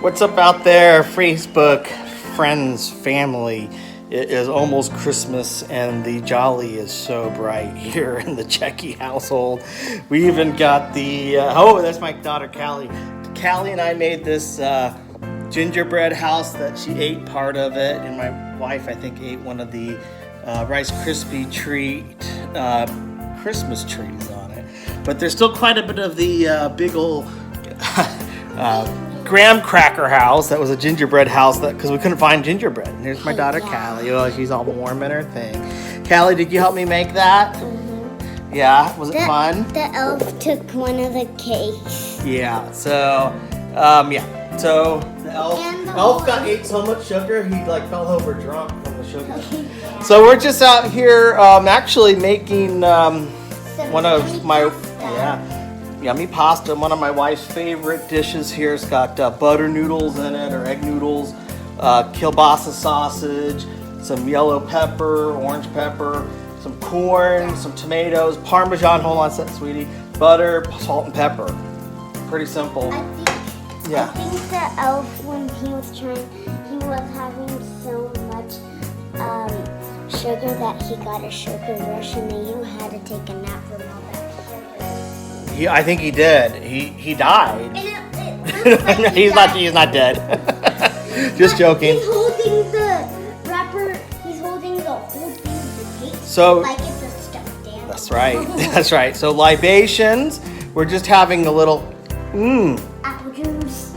What's up out there, Facebook, friends, family? It is almost Christmas and the jolly is so bright here in the Checky household. We even got the, that's my daughter Callie. Callie and I made this gingerbread house that she ate part of it, and my wife, I think, ate one of the Rice Krispie treat Christmas trees on it. But there's still quite a bit of the big old graham cracker house that was a gingerbread house because we couldn't find gingerbread. And here's my daughter Callie. Oh, she's all warm in her thing. Callie, did you help me make that? Mm-hmm. Yeah, was it fun? The elf took one of the cakes. Yeah. So, So the elf ate so much sugar he fell over drunk from the sugar. So we're just out here actually making one of my yummy pasta. One of my wife's favorite dishes here. It's got butter noodles in it, or egg noodles, kielbasa sausage, some yellow pepper, orange pepper, some corn, some tomatoes, Parmesan, hold on a second, sweetie, butter, salt, and pepper. Pretty simple. I think the elf, when he was having so much sugar that he got a sugar rush, and then you had to take a nap from all that sugar. I think he did. He died. He's not dead. Just joking. He's holding the wrapper. He's holding the whole thing of the cake. So like it's a stuffed animal. That's right. That's right. So libations. We're just having a little. Apple juice.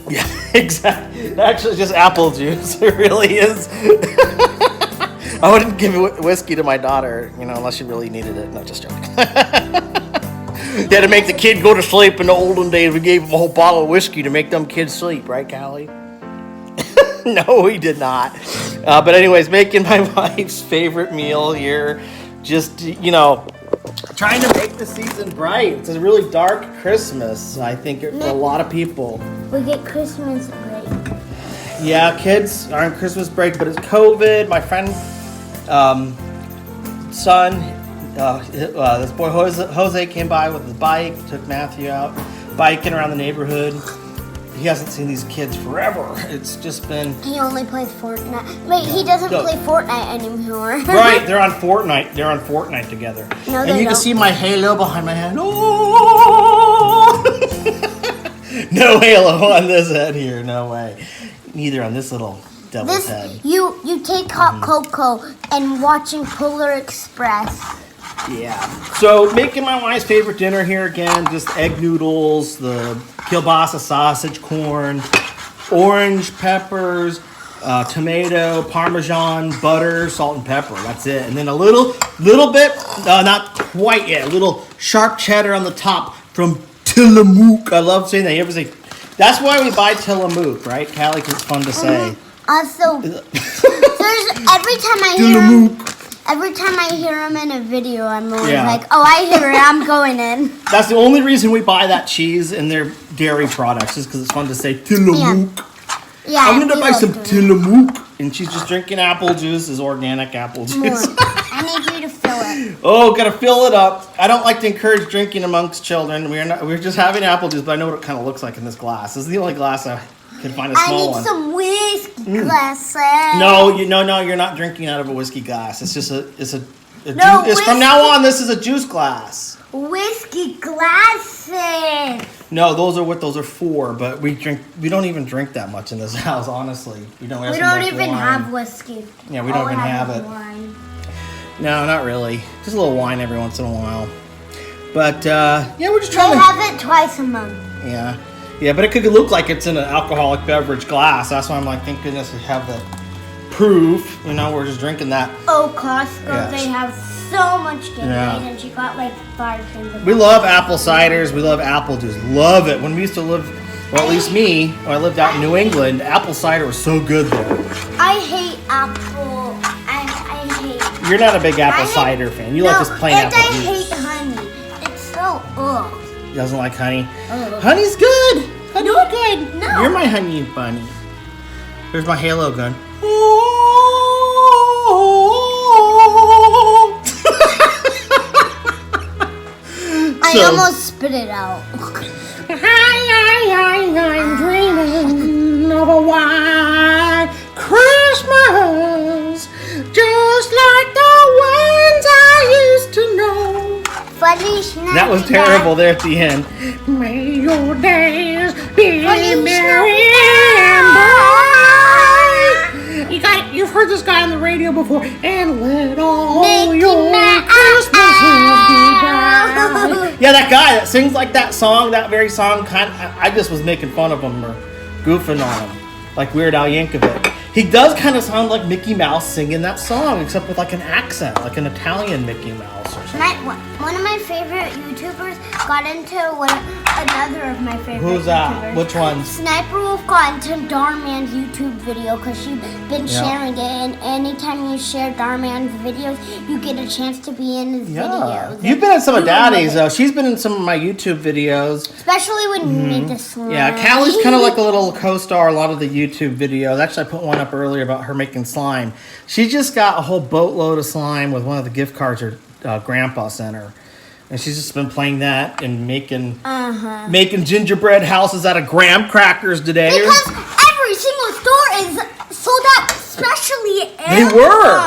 Yeah, exactly. Actually, just apple juice. It really is. I wouldn't give whiskey to my daughter, unless she really needed it. No, just joking. You had to make the kid go to sleep in the olden days. We gave him a whole bottle of whiskey to make them kids sleep, right, Callie? No, we did not. But anyways, making my wife's favorite meal here. Just, trying to make the season bright. It's a really dark Christmas, I think, for a lot of people. We get Christmas break. Yeah, kids are on Christmas break, but it's COVID. My friend, son, this boy Jose came by with his bike, took Matthew out, biking around the neighborhood. He hasn't seen these kids forever. It's just been... He only plays Fortnite. Wait, he doesn't play Fortnite anymore. Right, they're on Fortnite. They're on Fortnite together. No, and you can see my halo behind my head. Oh! No halo on this head here. No way. Neither on this little devil's head. You take hot cocoa and watching Polar Express. Yeah. So making my wife's favorite dinner here again, just egg noodles, the kielbasa sausage, corn, orange peppers, tomato, Parmesan, butter, salt, and pepper. That's it. And then a little bit, not quite yet, a little sharp cheddar on the top from Tillamook. I love saying that. You ever say, that's why we buy Tillamook, right, Callie? Because it's fun to say. Also, every time I hear him in a video, I'm always like, oh, I hear it, I'm going in. That's the only reason we buy that cheese and their dairy products, is because it's fun to say Tillamook. Yeah, I'm going to buy some Tillamook. And she's just drinking apple juice, is organic apple juice. I need you to fill it. Oh, got to fill it up. I don't like to encourage drinking amongst children. We're just having apple juice, but I know what it kind of looks like in this glass. This is the only glass I can find a small one. I need some whiskey glasses. No, you're not drinking out of a whiskey glass. It's just it's from now on, this is a juice glass. Whiskey glasses. No, those are for, but we don't even drink that much in this house, honestly. We don't even have whiskey. Yeah, we don't even have it. Wine. No, not really. Just a little wine every once in a while. But we're just trying to have it twice a month. Yeah. Yeah, but it could look like it's in an alcoholic beverage glass. That's why I'm like, thank goodness we have the proof. We're just drinking that. Oh, Costco, they have so much Gatorade, and she got 5 things of We love apple ciders. We love apple juice. Love it. When we used to live, well, at least me, when I lived out in New England, apple cider was so good there. I hate apple. I hate... You're not a big apple cider fan. You like just plain apple juice. And I hate honey. It's so ugh. He doesn't like honey. Honey's good. Honey's good. No. You're my honey bunny. Here's my halo gun. I almost spit it out. I'm dreaming. That was terrible there at the end. May your days be merry and bright. You've heard this guy on the radio before. And let all your Christmases be bright. Yeah, that guy that sings like that song, that very song, I just was making fun of him or goofing on him, like Weird Al Yankovic. He does kind of sound like Mickey Mouse singing that song, except with like an accent, like an Italian Mickey Mouse or something. One of my favorite YouTubers got into another of my favorite Who's that? YouTubers. Which one? Sniper Wolf got into Darman's YouTube video because she's been sharing it, and anytime you share Darman's videos, you get a chance to be in his videos. You've been in some of Daddy's, though. She's been in some of my YouTube videos. Especially when you made the slime. Yeah, Callie's kind of like a little co-star a lot of the YouTube videos. Actually, I put one up earlier about her making slime. She just got a whole boatload of slime with one of the gift cards her grandpa sent her. And she's just been playing that and making gingerbread houses out of graham crackers today. Because every single store is sold out, especially They were.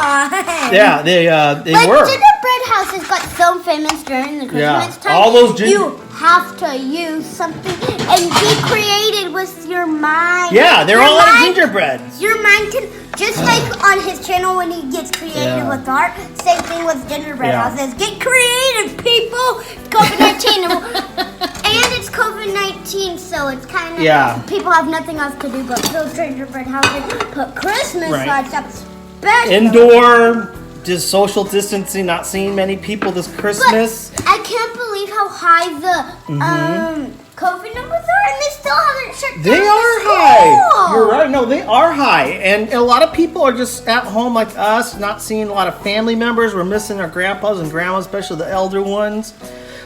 Yeah, they were. Gingerbread houses got so famous during the Christmas time. All those you have to use something and be creative with your mind. Yeah, they're all out of gingerbread. Your mind can, just like on his channel when he gets creative with art, same thing with gingerbread houses. Get creative, people! COVID-19. And it's COVID-19, so it's kind of, people have nothing else to do but build gingerbread houses, put Christmas lights up, special. Indoor, just social distancing, not seeing many people this Christmas. But I can't believe how high the COVID numbers are, and they still haven't shut down. They are high. You're right. No, they are high. And a lot of people are just at home like us, not seeing a lot of family members. We're missing our grandpas and grandmas, especially the elder ones.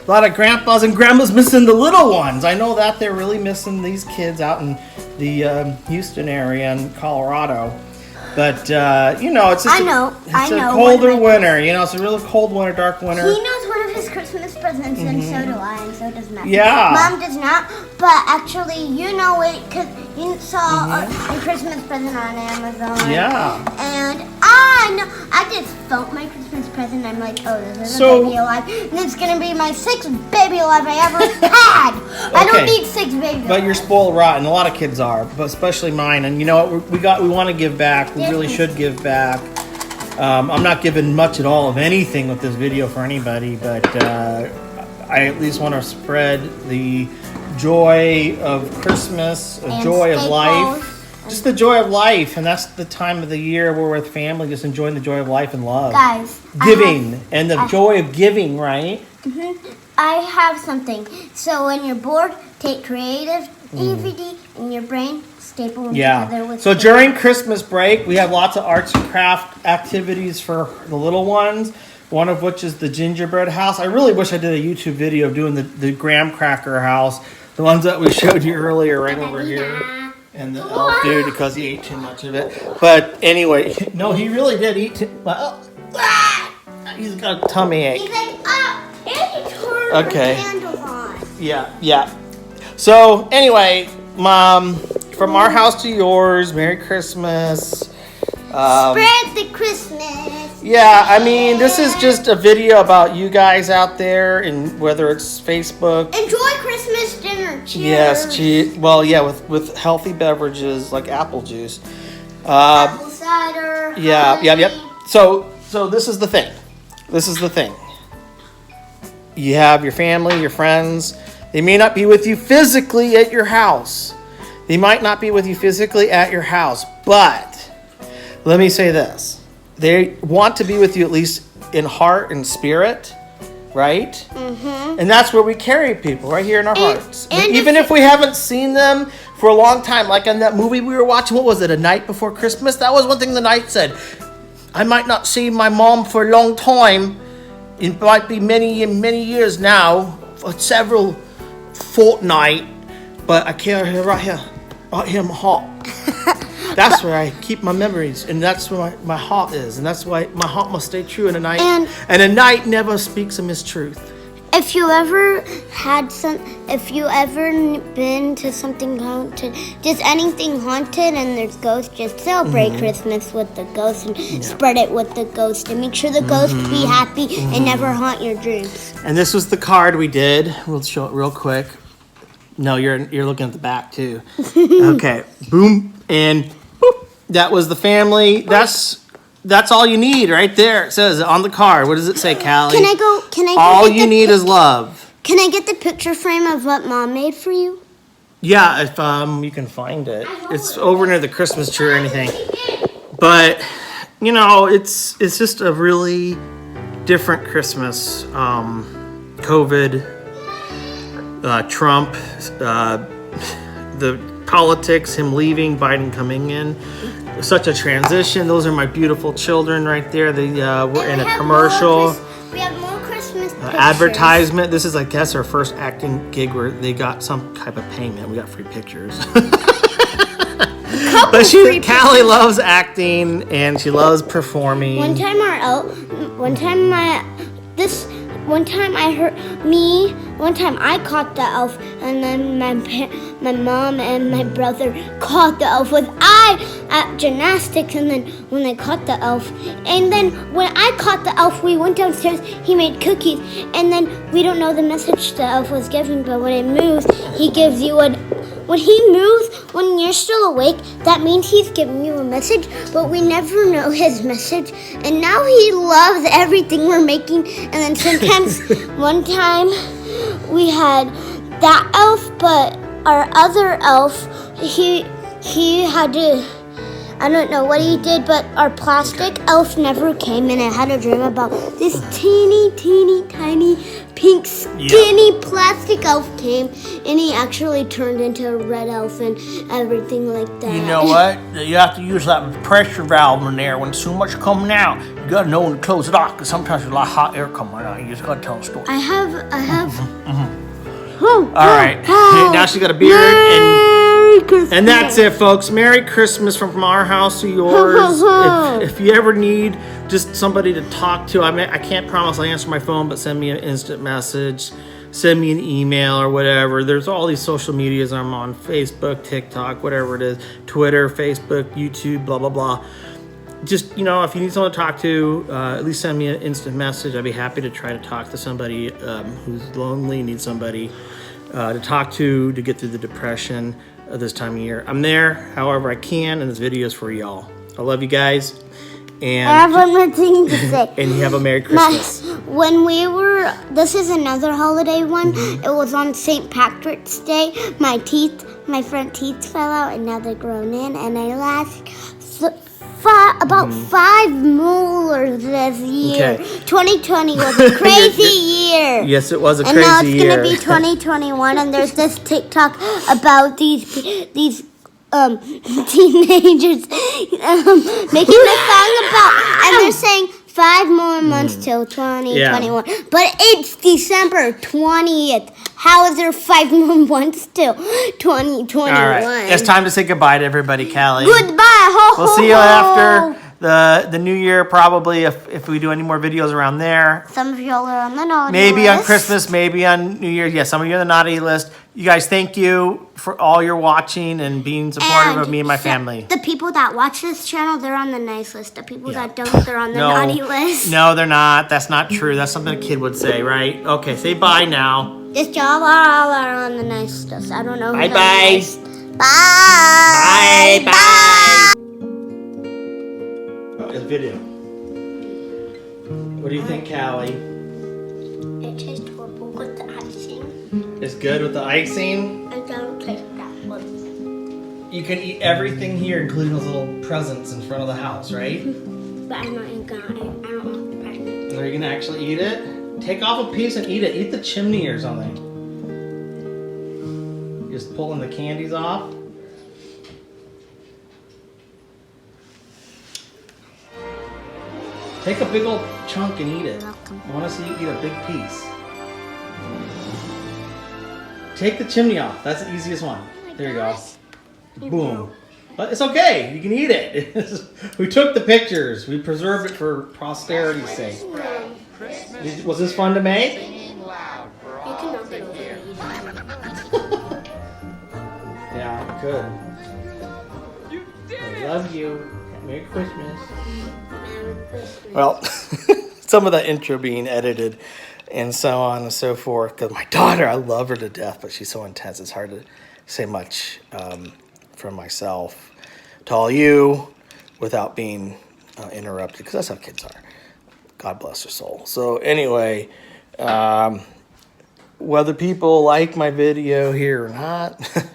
A lot of grandpas and grandmas missing the little ones. I know that they're really missing these kids out in the Houston area in Colorado. But, it's just a colder winter. It's a really cold winter, dark winter. He knows one of his Christmas presents, and so do I, and so does Matthew. Yeah. Mom does not, but actually, you know it because you saw a Christmas present on Amazon. Yeah. And I just felt my Christmas present. I'm like, oh, this is a baby alive. And it's going to be my 6th baby alive I ever had. I don't need 6 babies. But you're spoiled rotten. A lot of kids are, but especially mine. And you know what? We want to give back. We really should give back. I'm not giving much at all of anything with this video for anybody, but I at least want to spread the joy of Christmas, the joy of life. Just the joy of life, and that's the time of the year where we're with family, just enjoying the joy of life and love. Guys, giving and the joy of giving, right? I have something. So when you're bored, take creative DVD in your brain, staple them together with. So during Christmas break, we have lots of arts and craft activities for the little ones. One of which is the gingerbread house. I really wish I did a YouTube video of doing the graham cracker house, the ones that we showed you earlier, right over here. And the elf dude, because he ate too much of it. But anyway, no, he really did eat too much. He's got a tummy ache. He's like, and he turned the candles on. Yeah. So anyway, Mom, from our house to yours, Merry Christmas. Spread the Christmas. Yeah, I mean, this is just a video about you guys out there, and whether it's Facebook. Enjoy Christmas dinner. Cheers. Yes, with healthy beverages like apple juice. Apple cider. Yep. So this is the thing. You have your family, your friends. They may not be with you physically at your house. They might not be with you physically at your house, but let me say this. They want to be with you at least in heart and spirit, right? Mm-hmm. And that's where we carry people, right here in our hearts. And even if we haven't seen them for a long time, like in that movie we were watching, what was it, A Night Before Christmas? That was one thing the knight said. I might not see my mom for a long time. It might be many, many years now, for several fortnight, but I carry her right here in my heart. That's where I keep my memories, and that's where my heart is, and that's why my heart must stay true in the night. And a night never speaks a mistruth. If you ever been to something haunted, just anything haunted and there's ghosts, just celebrate Christmas with the ghost and spread it with the ghost and make sure the ghost be happy and never haunt your dreams. And this was the card we did. We'll show it real quick. No, you're looking at the back too. Okay, boom, and boop. That was the family. That's all you need right there. It says on the card. What does it say, Callie? All you need is love. Can I get the picture frame of what Mom made for you? Yeah, if you can find it. It's over near the Christmas tree or anything. But you know, it's just a really different Christmas. COVID, Trump, the politics, him leaving, Biden coming in. Such a transition. Those are my beautiful children right there. They were in a commercial. We have more Christmas pictures. Advertisement. This is, I guess, our first acting gig where they got some type of payment. We got free pictures. But Callie loves acting and she loves performing. One time I caught the elf, and then my mom and my brother caught the elf with at gymnastics, and then when they caught the elf, and then when I caught the elf, we went downstairs, he made cookies, and then we don't know the message the elf was giving, but when it moves, he gives you when he moves, when you're still awake, that means he's giving you a message, but we never know his message. And now he loves everything we're making. And then sometimes, one time, we had that elf, but our other elf, he had to, I don't know what he did, but our plastic elf never came, and I had a dream about this teeny, tiny, pink, skinny plastic elf came, and he actually turned into a red elf and everything like that. You know what? You have to use that pressure valve in there when so much coming out. You gotta know when to close it off, because sometimes there's a lot of hot air coming out. You just gotta tell a story. I have. All right. Now she's got a beard and that's it, folks. Merry Christmas from our house to yours. If you ever need just somebody to talk to, I can't promise I'll answer my phone, but send me an instant message, send me an email or whatever. There's all these social medias. I'm on Facebook, TikTok, whatever it is, Twitter, Facebook, YouTube, blah, blah, blah. Just, you know, if you need someone to talk to, at least send me an instant message. I'd be happy to try to talk to somebody who's lonely, needs somebody to talk to get through the depression of this time of year. I'm there however I can, and this video is for y'all. I love you guys. And I have one more thing to say. And you have a Merry Christmas. This is another holiday one. It was on St. Patrick's Day. My front teeth fell out, and now they're grown in, and I lost about 5 molars this year. Okay. 2020 was a crazy year. Yes, it was a crazy year. year. And now it's going to be 2021, and there's this TikTok about these teenagers making a song about, and they're saying 5 more months till 2021. But it's December 20th. How is there 5 more months till 2021? All right, it's time to say goodbye to everybody, Callie. Goodbye. Ho, we'll see you after the new year, probably, if we do any more videos around there. Some of y'all are on the naughty maybe list. On Christmas, maybe on New Year's. Yeah, some of you are on the naughty list. You guys, thank you for all your watching and being supportive of me and my family. The people that watch this channel, they're on the nice list. The people that don't, they're on the naughty list. No, they're not. That's not true. That's something a kid would say, right? Okay, say bye now. This y'all all are on the nice list. I don't know who Bye-bye. Bye. Bye. This video. What do you think, Callie? It tastes horrible with the icing. It's good with the icing? I don't taste that one. You can eat everything here, including those little presents in front of the house, right? But I'm not even gonna eat. I don't want the present. Are you gonna actually eat it? Take off a piece and eat it. Eat the chimney or something. Just pulling the candies off. Take a big old chunk and eat it. I want to see you eat a big piece. Take the chimney off. That's the easiest one. There you go. Boom. But it's okay. You can eat it. We took the pictures. We preserved it for posterity's sake. Was this fun to make? Good. I love you. Merry Christmas. Merry Christmas. Well, some of that intro being edited and so on and so forth. Because my daughter, I love her to death, but she's so intense. It's hard to say much from myself to all you without being interrupted, because that's how kids are. God bless her soul. So anyway, whether people like my video here or not,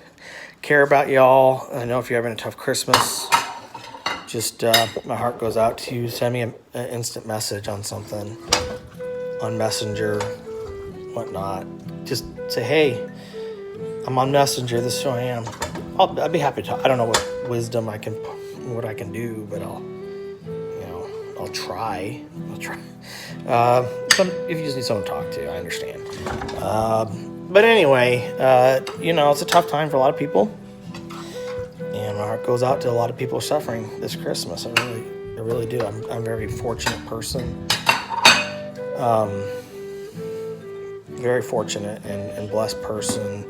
care about y'all. I know if you're having a tough Christmas, just my heart goes out to you. Send me an instant message on something, on Messenger, whatnot. Just say, hey, I'm on Messenger. This is who I am. I'd be happy to talk. I don't know what I can do, but I'll try. If you just need someone to talk to, I understand. But anyway, it's a tough time for a lot of people. And my heart goes out to a lot of people suffering this Christmas. I really do. I'm a very fortunate person. Very fortunate and blessed person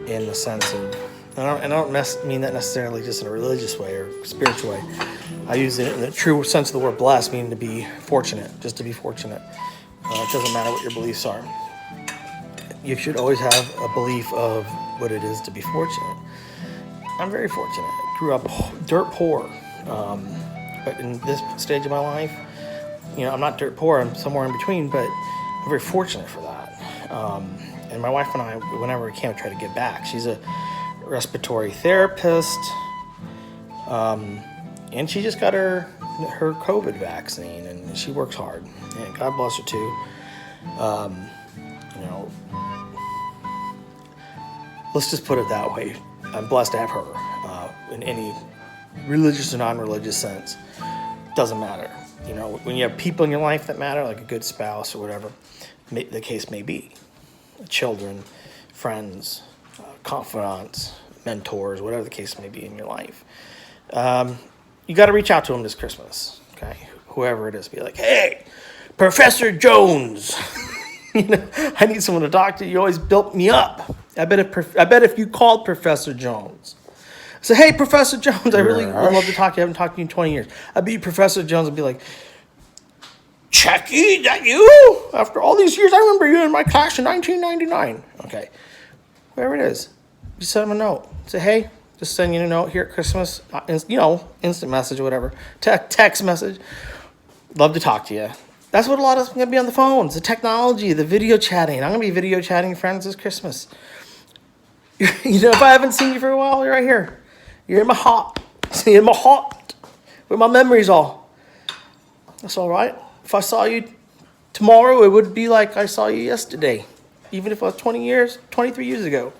in the sense of, I don't mean that necessarily just in a religious way or spiritual way. I use it in the true sense of the word blessed, meaning to be fortunate, just to be fortunate. It doesn't matter what your beliefs are. You should always have a belief of what it is to be fortunate. I'm very fortunate. I grew up dirt poor. But in this stage of my life, I'm not dirt poor. I'm somewhere in between, but I'm very fortunate for that. And my wife and I, whenever we can, try to give back. She's a respiratory therapist. And she just got her COVID vaccine, and she works hard. And God bless her too. Let's just put it that way. I'm blessed to have her in any religious or non-religious sense. Doesn't matter. When you have people in your life that matter, like a good spouse or whatever the case may be, children, friends, confidants, mentors, whatever the case may be in your life, you got to reach out to them this Christmas. Okay, whoever it is, be like, hey, Professor Jones. I need someone to talk to. You always built me up. I bet if you called Professor Jones, say, hey, Professor Jones, I really would love to talk to you. I haven't talked to you in 20 years. I'd be Professor Jones and be like, Chucky, is that you? After all these years, I remember you in my class in 1999. Okay, whoever it is, just send them a note. Say, hey, just send you a note here at Christmas, instant message or whatever, text message. Love to talk to you. That's what a lot of us are going to be on the phones, the technology, the video chatting. I'm going to be video chatting friends this Christmas. If I haven't seen you for a while, you're right here. You're in my heart. You're in my heart. Where my memories are. That's all right. If I saw you tomorrow, it would be like I saw you yesterday. Even if it was 23 years ago.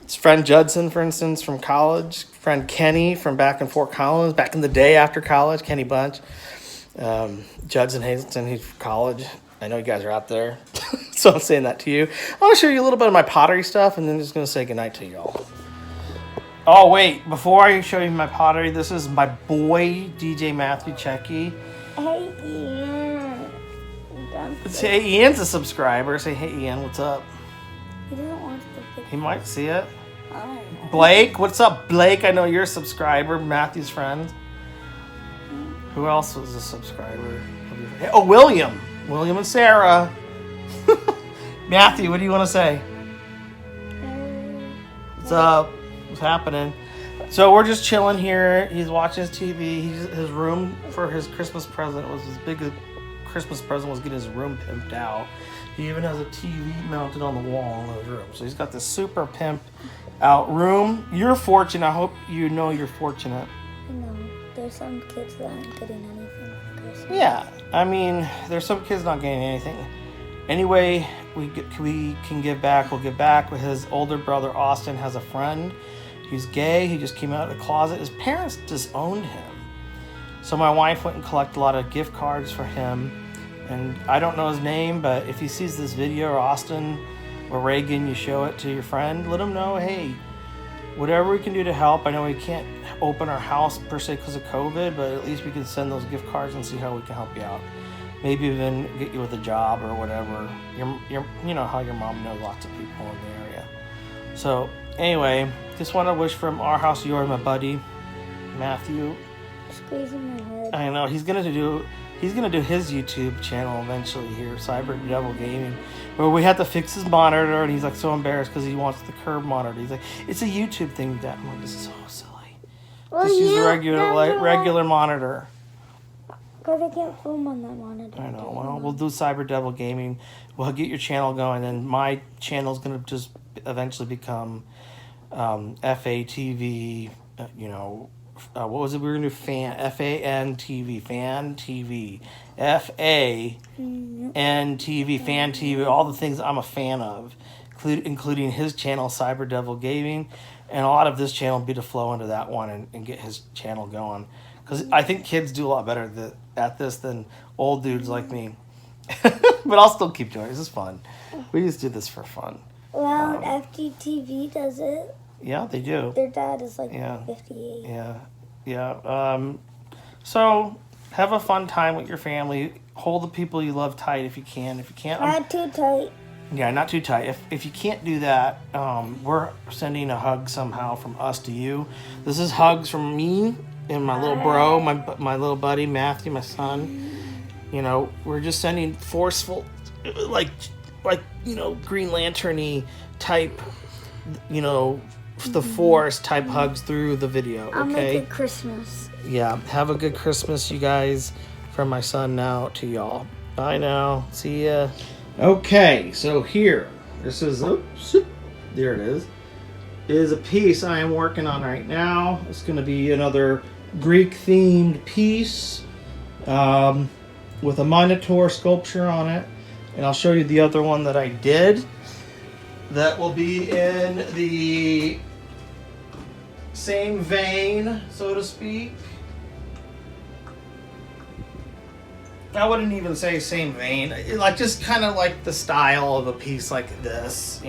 It's friend Judson, for instance, from college. Friend Kenny from back in Fort Collins, back in the day after college, Kenny Bunch. Judson Hazleton, he's from college. I know you guys are out there, so I'm saying that to you. I want to show you a little bit of my pottery stuff, and then just going to say goodnight to y'all. Oh, wait, before I show you my pottery, this is my boy, DJ Matthew Checky. Hey, Ian. Say Ian's a subscriber. Say, hey, Ian, what's up? He doesn't want to. He might see it. Oh. Blake, what's up, Blake? I know you're a subscriber, Matthew's friend. Who else was a subscriber? Oh, William and Sarah. Matthew, what do you want to say? What's up? What's happening? So we're just chilling here. He's watching his TV. His room for his Christmas present was his biggest Christmas present was getting his room pimped out. He even has a TV mounted on the wall in his room. So he's got this super pimped out room. You're fortunate. I hope you know you're fortunate. I know. There's some kids that aren't getting anything for Christmas. Yeah. I mean, there's some kids not getting anything. Anyway, we can give back. We'll give back. His older brother, Austin, has a friend. He's gay. He just came out of the closet. His parents disowned him. So my wife went and collected a lot of gift cards for him. And I don't know his name, but if he sees this video, or Austin or Reagan, you show it to your friend, let him know, hey, whatever we can do to help. I know we can't open our house per se because of COVID, but at least we can send those gift cards and see how we can help you out. Maybe even get you with a job or whatever. You know how your mom knows lots of people in the area. So anyway, just want to wish from our house to yours, my buddy Matthew. Squeezing my head. I know he's gonna do his YouTube channel eventually here, Cyber Devil Gaming. But we had to fix his monitor, and he's like so embarrassed because he wants the curved monitor. He's like, it's a YouTube thing, Dad. I'm like, this is so silly. Well, Just use a regular monitor. Because I can't film on that monitor. I know. Well, we'll do Cyber Devil Gaming. We'll get your channel going, and my channel's gonna just eventually become FATV. What was it? We were gonna do FAN TV, Fan TV, FAN TV, Fan TV. All the things I'm a fan of, including his channel, Cyber Devil Gaming, and a lot of this channel will be to flow into that one and get his channel going. Because I think kids do a lot better at this than old dudes like me. But I'll still keep doing it. This is fun. We just do this for fun. Well, FGTV does it. Yeah, they do. Their dad is like 58. Yeah. So have a fun time with your family. Hold the people you love tight if you can. If you can't, Not too tight. Yeah, not too tight. If you can't do that, we're sending a hug somehow from us to you. This is hugs from me and my little bro, my little buddy Matthew, my son. We're just sending forceful, like Green Lantern-y type, the Force type hugs through the video. Okay. I'll make it Christmas. Yeah. Have a good Christmas, you guys. From my son now to y'all. Bye now. See ya. Okay, so here, this is, there it is a piece I am working on right now. It's going to be another Greek-themed piece with a Minotaur sculpture on it. And I'll show you the other one that I did that will be in the same vein, so to speak. I wouldn't even say same vein. Like, just kind of like the style of a piece like this,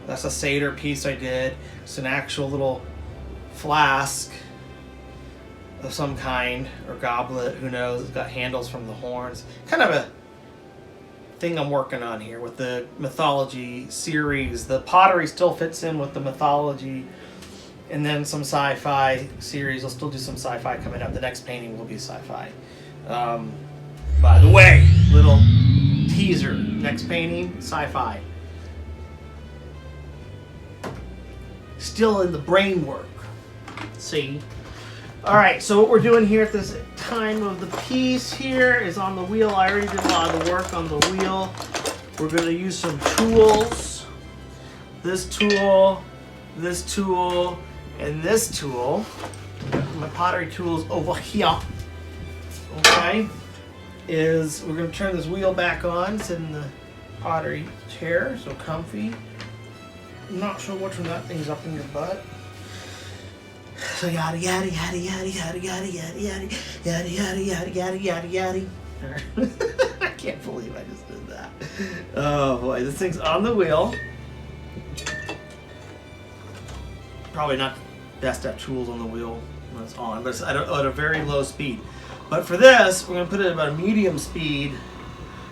That's a Seder piece I did. It's an actual little flask of some kind, or goblet, who knows. It's got handles from the horns. Kind of a thing I'm working on here with the mythology series. The pottery still fits in with the mythology, and then some sci-fi series. I'll still do some sci-fi coming up. The next painting will be sci-fi. By the way, little teaser. Next painting, sci-fi. Still in the brain work. See? Alright, so what we're doing here at this time of the piece here is on the wheel. I already did a lot of the work on the wheel. We're going to use some tools. This tool, and this tool. My pottery tools over here. Okay? We're going to turn this wheel back on. Sit in the pottery chair, so comfy. I'm not sure which one that thing's up in your butt. So yada yada yada yada yada yada yada yada yada yada yada yada yada. I can't believe I just did that. Oh boy, this thing's on the wheel. Probably not best to have tools on the wheel when it's on, but it's at a very low speed. But for this, we're going to put it at about a medium speed,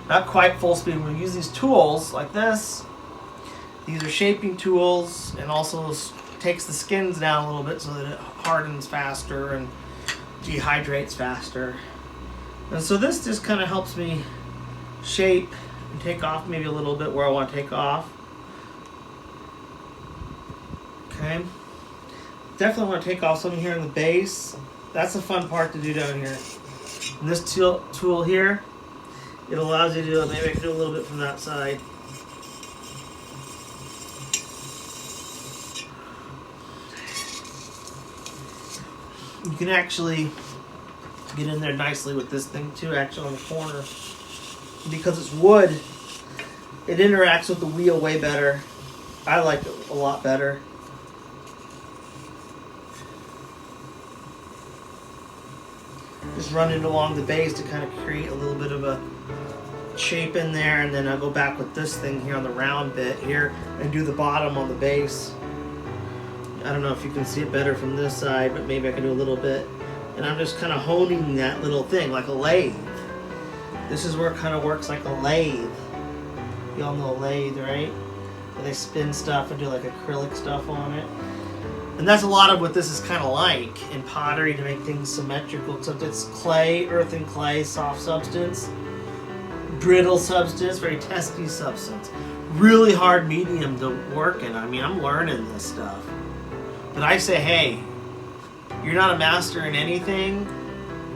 not quite full speed. We're going to use these tools like this. These are shaping tools, and also takes the skins down a little bit so that it hardens faster and dehydrates faster. And so this just kind of helps me shape and take off maybe a little bit where I want to take off. Okay. Definitely want to take off some here in the base. That's the fun part to do down here. And this tool here, it allows you to do it. Maybe I can do a little bit from that side. You can actually get in there nicely with this thing too, actually on the corner. Because it's wood, it interacts with the wheel way better. I like it a lot better. Just run it along the base to kind of create a little bit of a shape in there, and then I'll go back with this thing here on the round bit here and do the bottom on the base. I don't know if you can see it better from this side, but maybe I can do a little bit. And I'm just kind of honing that little thing like a lathe. This is where it kind of works like a lathe. Y'all know a lathe, right? And they spin stuff and do like acrylic stuff on it. And that's a lot of what this is kind of like in pottery, to make things symmetrical. Except it's clay, earth and clay, soft substance, brittle substance, very testy substance. Really hard medium to work in. I mean, I'm learning this stuff. But I say, hey, you're not a master in anything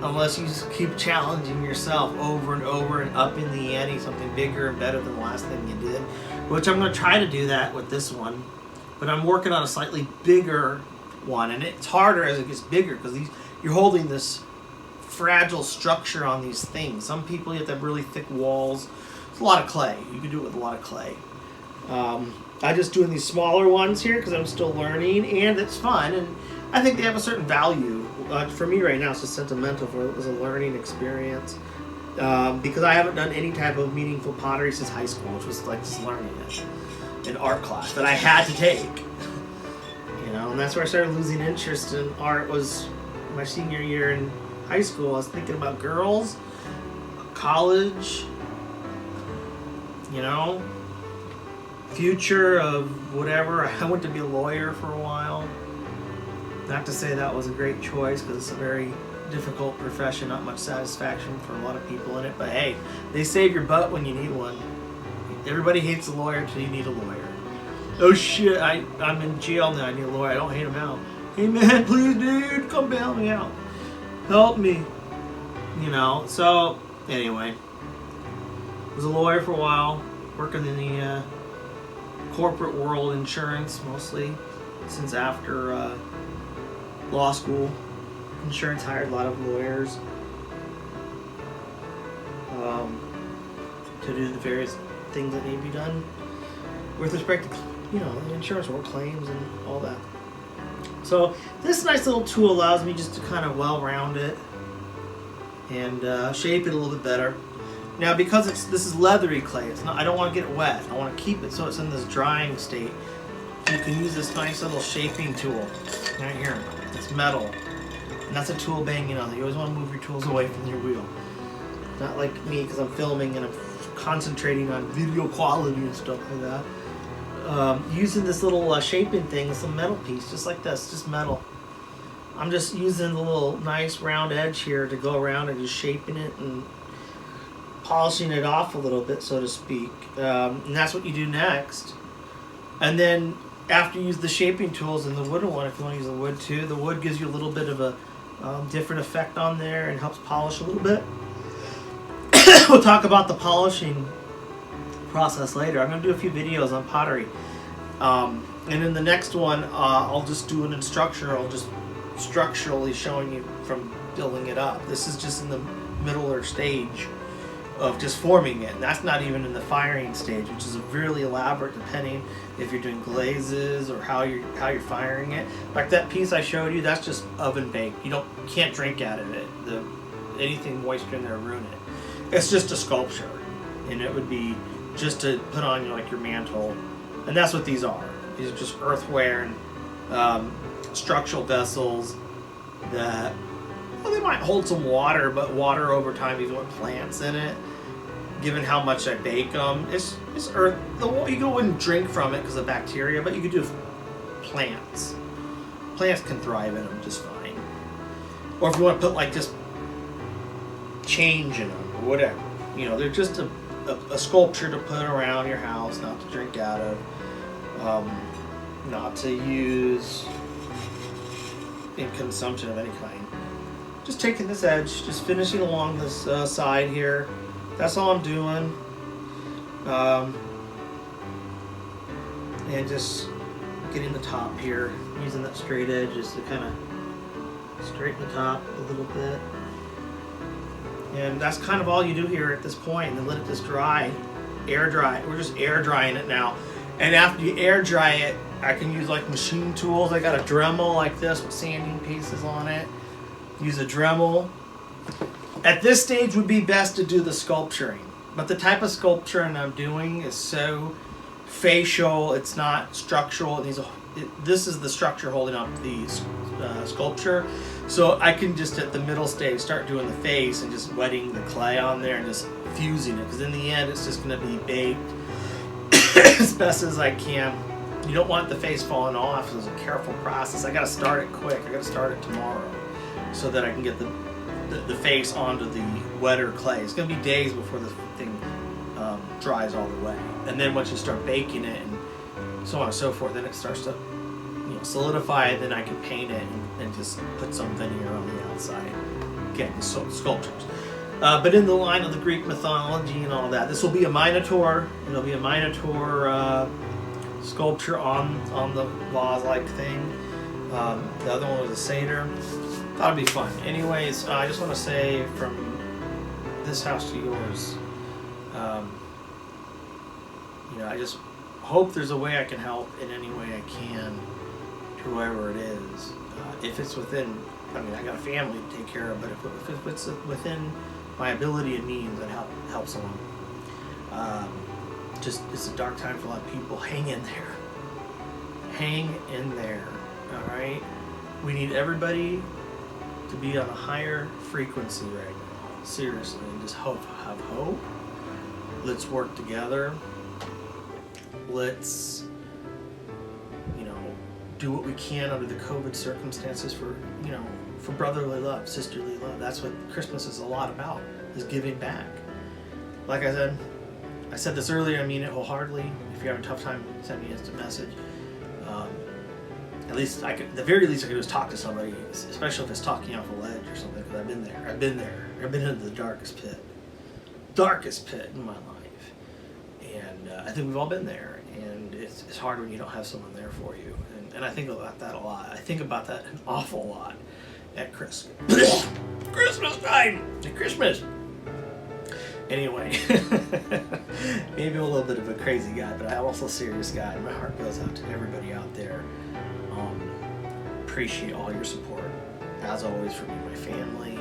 unless you just keep challenging yourself over and over and up in the ante, something bigger and better than the last thing you did. Which I'm going to try to do that with this one. But I'm working on a slightly bigger one, and it's harder as it gets bigger because you're holding this fragile structure on these things. Some people, you have to have really thick walls. It's a lot of clay. You can do it with a lot of clay. I'm just doing these smaller ones here because I'm still learning, and it's fun, and I think they have a certain value. For me right now, it's just sentimental. For it was a learning experience because I haven't done any type of meaningful pottery since high school, which was like just learning it. An art class that I had to take, and that's where I started losing interest in art. Was my senior year in high school. I was thinking about girls, college, future of whatever. I went to be a lawyer for a while. Not to say that was a great choice, because it's a very difficult profession, not much satisfaction for a lot of people in it, but hey, they save your butt when you need one. Everybody hates a lawyer until you need a lawyer. Oh shit, I'm in jail now, I need a lawyer. I don't hate him out. Hey man, please dude, come bail me out. Help me. So anyway. I was a lawyer for a while, working in the corporate world, insurance mostly, since after law school. Insurance hired a lot of lawyers to do the various things that need to be done with respect to, the insurance world, claims and all that. So this nice little tool allows me just to kind of well-round it and shape it a little bit better. Now, because this is leathery clay, I don't want to get it wet. I want to keep it so it's in this drying state. You can use this nice little shaping tool right here. It's metal, and that's a tool banging on it. You always want to move your tools away from your wheel. Not like me, because I'm filming and I'm concentrating on video quality and stuff like that. Using this little shaping thing, this little metal piece, just like this, just metal. I'm just using the little nice round edge here to go around and just shaping it and polishing it off a little bit, so to speak. And that's what you do next. And then after you use the shaping tools and the wooden one, if you want to use the wood too, the wood gives you a little bit of a different effect on there and helps polish a little bit. We'll talk about the polishing process later. I'm going to do a few videos on pottery. And in the next one, I'll just do an instructional, just structurally showing you from building it up. This is just in the middle or stage of just forming it. And that's not even in the firing stage, which is really elaborate depending if you're doing glazes or how you're firing it. Like that piece I showed you, that's just oven baked. You can't drink out of it. Anything moisture in there will ruin it. It's just a sculpture, and it would be just to put on your mantle. And that's what these are. These are just earthenware and structural vessels that, they might hold some water, but water over time, even with plants in it, given how much I bake them, it's earth. You wouldn't drink from it because of bacteria, but you could do plants. Plants can thrive in them just fine. Or if you want to put just change in them or whatever, they're just a sculpture to put around your house, not to drink out of, not to use in consumption of any kind. Just taking this edge, just finishing along this side here. That's all I'm doing. And just getting the top here, using that straight edge just to kind of straighten the top a little bit. And that's kind of all you do here at this point, and then let it just dry, air dry. We're just air drying it now. And after you air dry it, I can use machine tools. I got a Dremel like this with sanding pieces on it. Use a Dremel. At this stage would be best to do the sculpturing, but the type of sculpturing I'm doing is so facial, it's not structural. This is the structure holding up the sculpture, so I can just at the middle stage start doing the face and just wetting the clay on there and just fusing it, because in the end it's just going to be baked as best as I can. You don't want the face falling off, so it's a careful process. I gotta start it quick. I gotta start it tomorrow so that I can get the face onto the wetter clay. It's gonna be days before the thing dries all the way. And then once you start baking it and so on and so forth, then it starts to solidify, and then I can paint it and just put some veneer on the outside. Again, sculptures. But in the line of the Greek mythology and all that, this will be a Minotaur. It'll be a Minotaur sculpture on the vase-like thing. The other one was a satyr. That'll be fun. Anyways, I just want to say from this house to yours, I just hope there's a way I can help in any way I can to whoever it is. If it's within, I got a family to take care of, but if it's within my ability and means, I'd help someone. It's a dark time for a lot of people. Hang in there. Hang in there. All right. We need everybody to be on a higher frequency right now. Seriously, and just have hope. Let's work together. Let's, do what we can under the COVID circumstances for brotherly love, sisterly love. That's what Christmas is a lot about, is giving back. Like I said this earlier, I mean it wholeheartedly. If you're having a tough time, send me an instant message. At least the very least I could do is talk to somebody, especially if it's talking off a ledge or something, because I've been there. I've been into the darkest pit in my life. And I think we've all been there, and it's hard when you don't have someone there for you. And I think about that a lot. I think about that an awful lot at Christmas time. At Christmas. Anyway, maybe I'm a little bit of a crazy guy, but I'm also a serious guy. My heart goes out to everybody out there. Appreciate all your support, as always, for me and my family.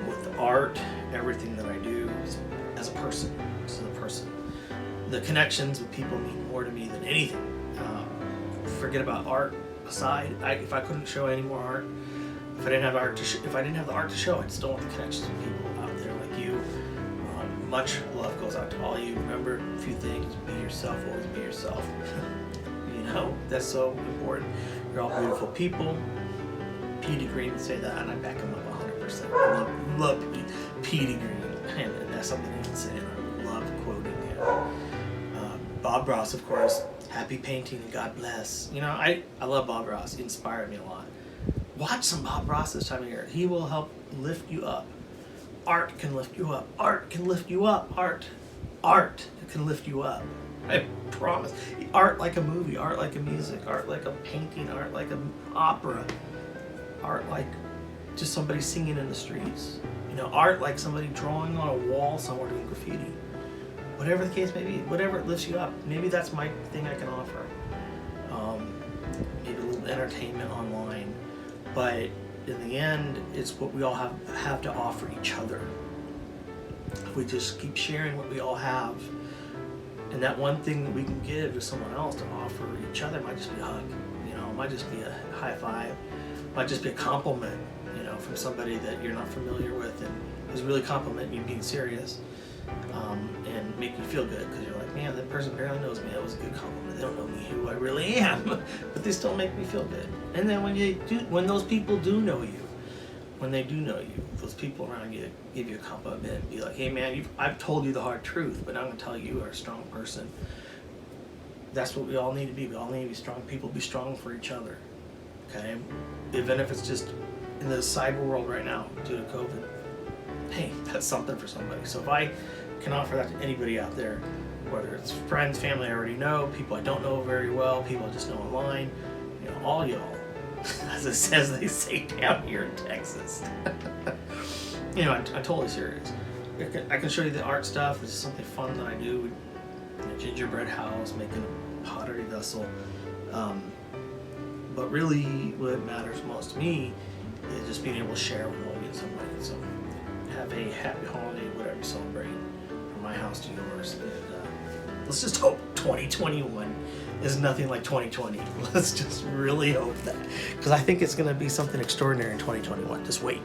With the art, everything that I do as a person. The connections with people mean more to me than anything. Forget about art aside. If I couldn't show any more art, if I didn't have the art to show, I'd still want the connections with people out there like you. Much love goes out to all you. Remember a few things: be yourself, always be yourself. That's so important. You're all beautiful people. Petey Green would say that, and I back him up 100%. I love Petey Green, and that's something he can say, and I love quoting him. Bob Ross, of course. Happy painting and God bless. I love Bob Ross. He inspired me a lot. Watch some Bob Ross this time of year. He will help lift you up. Art can lift you up. Art can lift you up. Art can lift you up. I promise. Art like a movie, art like a music, art like a painting, art like an opera, art like just somebody singing in the streets. Art like somebody drawing on a wall somewhere doing graffiti. Whatever the case may be, whatever it lifts you up. Maybe that's my thing I can offer. Maybe a little entertainment online. But in the end, it's what we all have to offer each other. If we just keep sharing what we all have, and that one thing that we can give to someone else to offer each other might just be a hug, might just be a high five, might just be a compliment, from somebody that you're not familiar with and is really complimenting you being serious, and make you feel good because you're like, man, that person barely knows me. That was a good compliment. They don't know me who I really am, but they still make me feel good. And then when those people do know you, when they do know you, those people around you give you a compliment and be like, hey man, I've told you the hard truth, but I'm going to tell you, you're a strong person. That's what we all need to be. We all need to be strong people. Be strong for each other. Okay? Even if it's just in the cyber world right now due to COVID. Hey, that's something for somebody. So if I can offer that to anybody out there, whether it's friends, family I already know, people I don't know very well, people I just know online, all y'all, as they say down here in Texas. I'm totally serious. I can show you the art stuff. This is something fun that I do. A gingerbread house, making a pottery vessel. But really, what matters most to me is just being able to share with all you and somebody. So have a happy holiday, whatever you celebrate, from my house to yours. And let's just hope 2021 is nothing like 2020. Let's just really hope that, because I think it's going to be something extraordinary in 2021. Just wait.